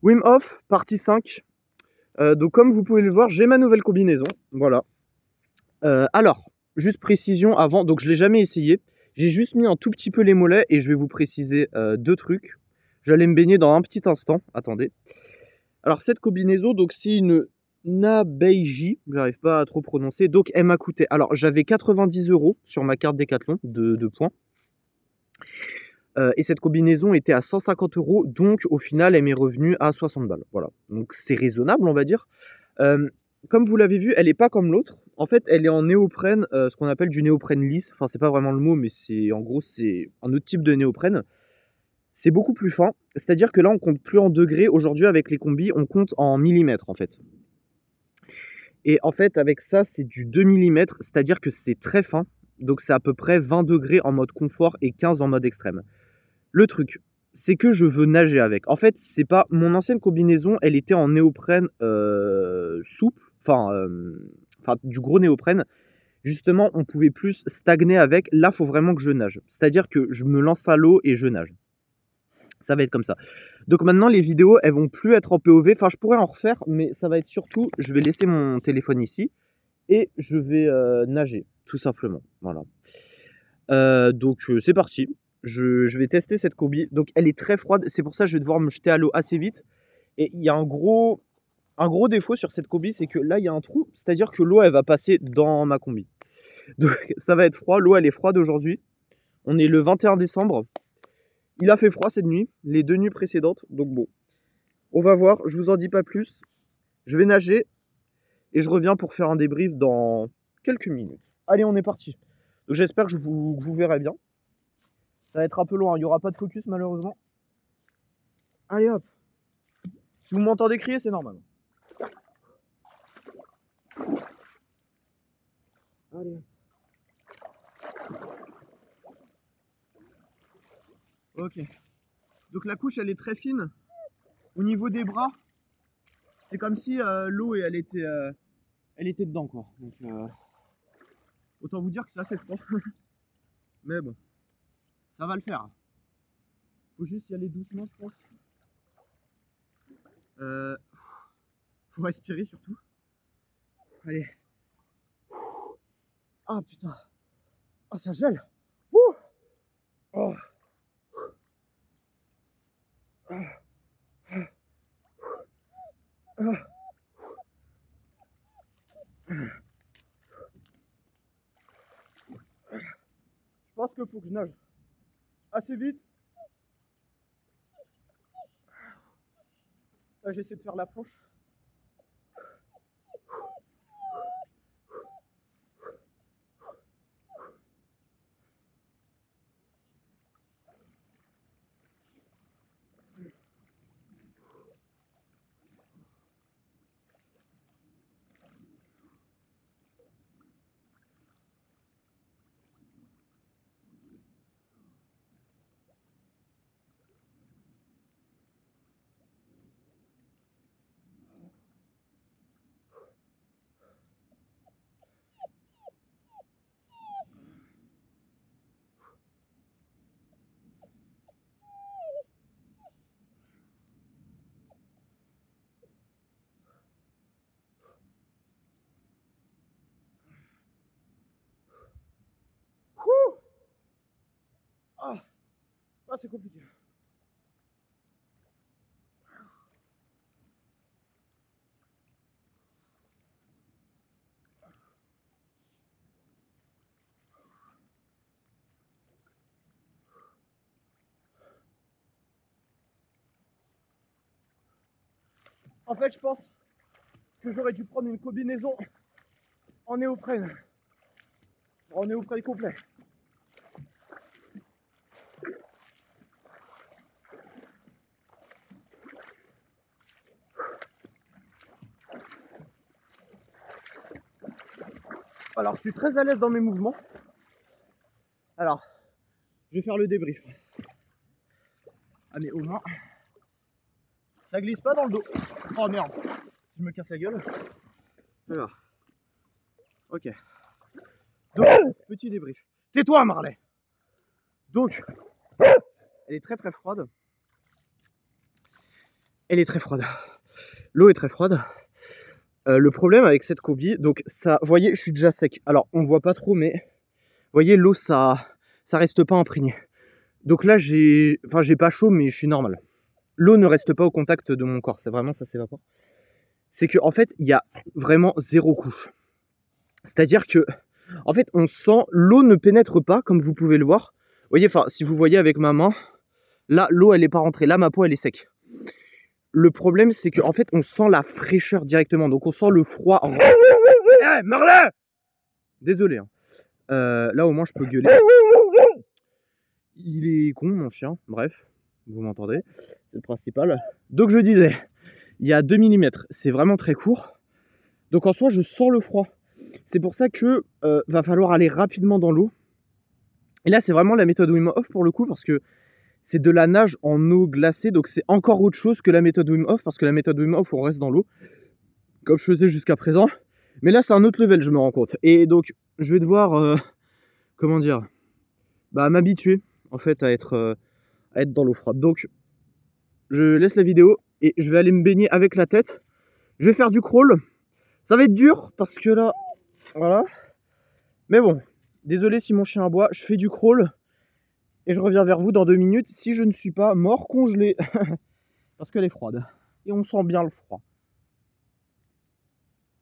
Wim Hof, partie 5. Donc comme vous pouvez le voir, j'ai ma nouvelle combinaison. Voilà. Alors, juste précision avant, donc je ne l'ai jamais essayé. J'ai juste mis un tout petit peu les mollets et je vais vous préciser deux trucs. J'allais me baigner dans un petit instant. Attendez. Alors cette combinaison, donc c'est une Nabeiji, j'arrive pas à trop prononcer. Donc elle m'a coûté. Alors j'avais 90 € sur ma carte Decathlon de points. Et cette combinaison était à 150 €, donc au final elle m'est revenue à 60 balles. Voilà. Donc c'est raisonnable, on va dire. Comme vous l'avez vu, elle n'est pas comme l'autre. En fait, elle est en néoprène, ce qu'on appelle du néoprène lisse. Enfin, c'est pas vraiment le mot, mais c'est en gros, c'est un autre type de néoprène. C'est beaucoup plus fin. C'est-à-dire que là, on compte plus en degrés. Aujourd'hui, avec les combis, on compte en millimètres, en fait. Et en fait, avec ça, c'est du 2 millimètres. C'est-à-dire que c'est très fin. Donc, c'est à peu près 20 degrés en mode confort et 15 en mode extrême. Le truc, c'est que je veux nager avec. En fait, c'est pas mon ancienne combinaison, elle était en néoprène souple, enfin du gros néoprène. Justement, on pouvait plus stagner avec. Là, faut vraiment que je nage. C'est-à-dire que je me lance à l'eau et je nage. Ça va être comme ça. Donc maintenant, les vidéos, elles vont plus être en POV. Enfin, je pourrais en refaire, mais ça va être surtout, je vais laisser mon téléphone ici et je vais nager, tout simplement. Voilà. Donc c'est parti. Je vais tester cette combi. Donc elle est très froide. C'est pour ça que je vais devoir me jeter à l'eau assez vite. Et il y a un gros défaut sur cette combi, c'est que là, il y a un trou. C'est-à-dire que l'eau, elle va passer dans ma combi. Donc ça va être froid. L'eau, elle est froide aujourd'hui. On est le 21 décembre. Il a fait froid cette nuit, les 2 nuits précédentes. Donc bon, on va voir. Je vous en dis pas plus. Je vais nager et je reviens pour faire un débrief dans quelques minutes. Allez, on est parti. Donc j'espère que vous verrez bien. Ça va être un peu loin, il n'y aura pas de focus malheureusement. Allez hop. Si vous m'entendez crier, c'est normal. Allez hop. Ok. Donc la couche, elle est très fine. Au niveau des bras, c'est comme si l'eau, elle était dedans, quoi. Donc autant vous dire que c'est assez froid. Mais bon, ça va le faire. Faut juste y aller doucement, je pense. Faut respirer surtout. Allez. Ah putain. Ah, ça gèle. Ouh. Oh. Ah. Ah. Je pense qu'il faut que je nage assez vite. Là, j'essaie de faire la planche. Ouh. Ah. Ah, c'est compliqué. En fait, je pense que j'aurais dû prendre une combinaison en néoprène. En néoprène complet. Alors, je suis très à l'aise dans mes mouvements. Alors, je vais faire le débrief. Ah, mais au moins, ça glisse pas dans le dos. Oh merde, si je me casse la gueule. Alors, ok. Donc, petit débrief. Tais-toi, Marley. Donc, elle est très très froide. elle est très froide. L'eau est très froide. Le problème avec cette combi, donc ça, vous voyez, je suis déjà sec. Alors, on voit pas trop, mais vous voyez, l'eau, ça reste pas imprégné. Donc là, j'ai pas chaud, mais je suis normal. L'eau ne reste pas au contact de mon corps, c'est vraiment ça s'évapore. C'est que en fait, il y a vraiment 0 couche. C'est-à-dire que, en fait, on sent, l'eau ne pénètre pas, comme vous pouvez le voir. Vous voyez, enfin, si vous voyez avec ma main, là, l'eau, elle est pas rentrée. Là, ma peau, elle est sec. Le problème, c'est qu'en fait, on sent la fraîcheur directement. Donc, on sent le froid. Hey, Marlin! Désolé. Hein. Là, au moins, je peux gueuler. Il est con, mon chien. Bref, vous m'entendez. C'est le principal. Donc, je disais, il y a 2 mm. C'est vraiment très court. Donc, en soi, je sens le froid. C'est pour ça que va falloir aller rapidement dans l'eau. Et là, c'est vraiment la méthode Wim Hof pour le coup, parce que c'est de la nage en eau glacée, donc c'est encore autre chose que la méthode Wim Hof, parce que la méthode Wim Hof, on reste dans l'eau, comme je faisais jusqu'à présent. Mais là, c'est un autre level, je me rends compte. Et donc, je vais devoir, comment dire, m'habituer, en fait, à être dans l'eau froide. Donc, je laisse la vidéo et je vais aller me baigner avec la tête. Je vais faire du crawl. Ça va être dur, parce que là, voilà. Mais bon, désolé si mon chien aboie, je fais du crawl. Et je reviens vers vous dans 2 minutes si je ne suis pas mort congelé. Parce qu'elle est froide. Et on sent bien le froid.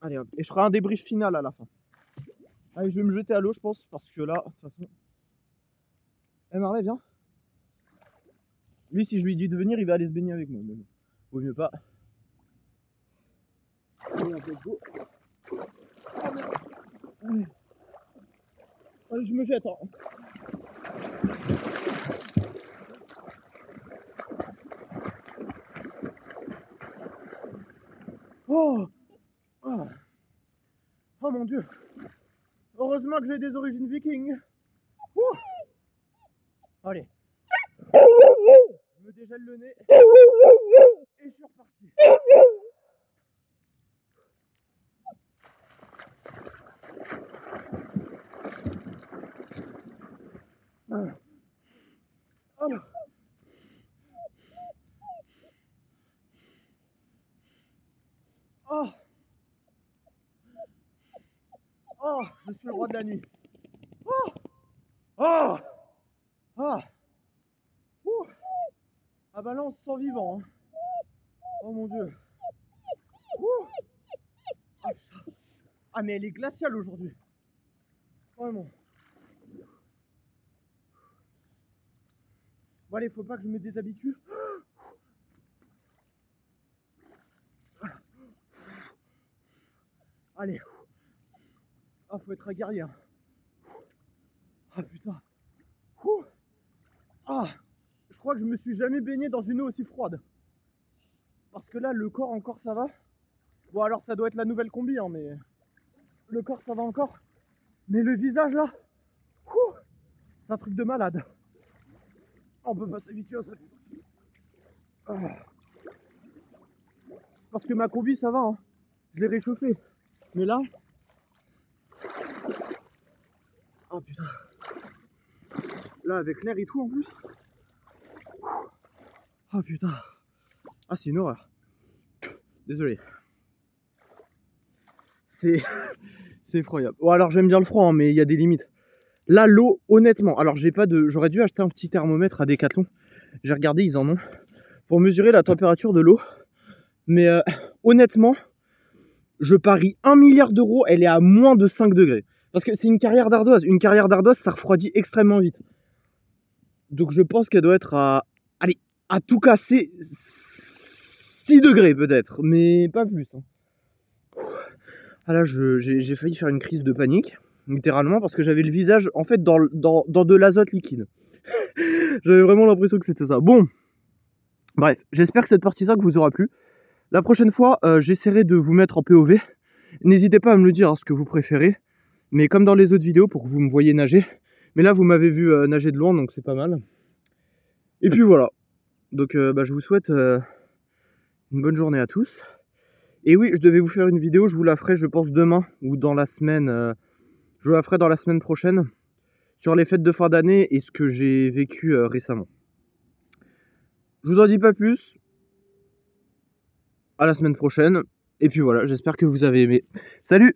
Allez hop. Et je ferai un débrief final à la fin. Allez, je vais me jeter à l'eau, je pense. Parce que là, de toute façon... Marley, viens. Lui, si je lui dis de venir, il va aller se baigner avec moi. Mais bon, vaut mieux pas. Allez, un peu de go. Allez. Allez, je me jette. Hein. Oh, oh Oh mon dieu. Heureusement que j'ai des origines vikings. Allez. Je me dégèle le nez. Et je suis reparti. Alors. Oh. Oh, je suis le roi de la nuit. Oh. Oh. Ah. Ah bah là on se sent vivant. Hein. Oh mon dieu. Ah, ah mais elle est glaciale aujourd'hui. Vraiment. Bon allez, faut pas que je me déshabitue. Allez. Ah, faut être un guerrier. Ah putain. Ah, je crois que je me suis jamais baigné dans une eau aussi froide. Parce que là, le corps encore ça va. Bon alors ça doit être la nouvelle combi, hein, mais le corps ça va encore. Mais le visage là, c'est un truc de malade. On peut pas s'habituer à ça. Ah. Parce que ma combi ça va, hein. Je l'ai réchauffée. Mais là... Oh putain. Là avec l'air et tout en plus. Oh putain. Ah c'est une horreur. Désolé. C'est effroyable. Bon alors j'aime bien le froid, hein, mais il y a des limites. Là l'eau, honnêtement, alors j'ai pas de... J'aurais dû acheter un petit thermomètre à Decathlon. J'ai regardé, ils en ont. Pour mesurer la température de l'eau. Mais honnêtement, je parie 1 milliard d'euros, elle est à moins de 5 degrés. Parce que c'est une carrière d'ardoise. Une carrière d'ardoise, ça refroidit extrêmement vite. Donc je pense qu'elle doit être à... Allez, à tout casser 6 degrés peut-être, mais pas plus. Hein. Ah là, j'ai failli faire une crise de panique, littéralement, parce que j'avais le visage, en fait, dans de l'azote liquide. J'avais vraiment l'impression que c'était ça. Bon, bref, j'espère que cette partie 5 vous aura plu. La prochaine fois, j'essaierai de vous mettre en POV. N'hésitez pas à me le dire, hein, ce que vous préférez. Mais comme dans les autres vidéos, pour que vous me voyez nager. Mais là, vous m'avez vu nager de loin, donc c'est pas mal. Et puis voilà. Donc, je vous souhaite une bonne journée à tous. Et oui, je devais vous faire une vidéo, je vous la ferai, je pense, demain ou dans la semaine. Je vous la ferai dans la semaine prochaine. Sur les fêtes de fin d'année et ce que j'ai vécu récemment. Je vous en dis pas plus. à la semaine prochaine. Et puis voilà, j'espère que vous avez aimé. Salut!